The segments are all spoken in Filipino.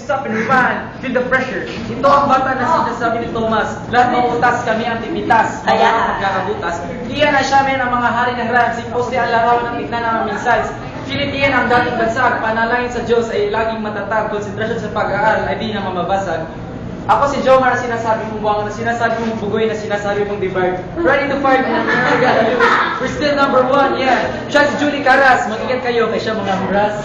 up and run. Feel the pressure. Ito ang bata na sinasabi ni Thomas. Lahat ng utas kami ang timitas. Kaya magkakabutas. Iyan na siya men ang mga hari ng rap. Si Poste ang larawan ng tignan ng mga mensahes. Pilit iyan ang dating bansag. Panalangin sa Diyos ay laging matatag. Konsentrasyon sa pag-aaral ay di na mamabasag. Ako si Jomar na sinasabi mong buwang, na sinasabi mong bugoy, na sinasabi mong divide. Ready to fight, and we're still number one, yeah. Siya si Julie Caras, mag-ingat kayo, kay siya mga huras.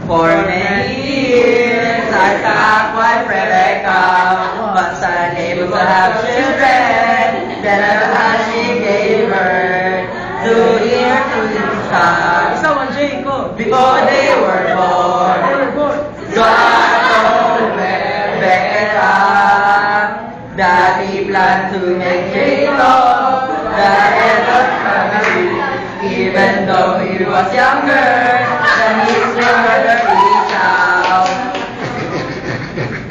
For many years, I thought my Rebecca was unable to have children. Then at last she gave birth to ear to the child. Isa, 1J ko. Before they were born, God told Rebecca that he planned to make Jacob the head of family, even though he was younger than his brother Esau.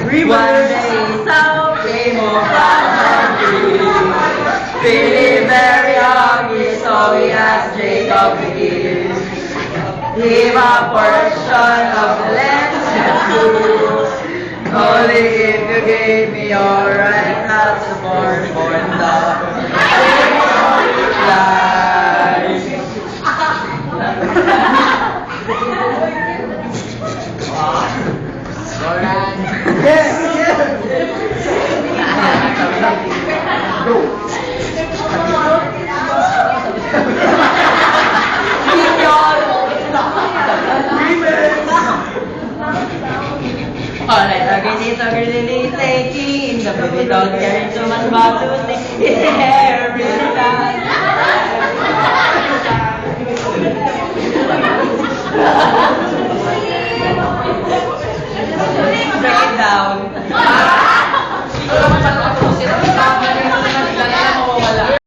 One day Esau came home from hungry, feeling very hungry, so he asked Jacob to give a portion of the land and food. Only if you gave me your right not to born for the life. Alright, agree, taking the baby don't care too much about to see his hair.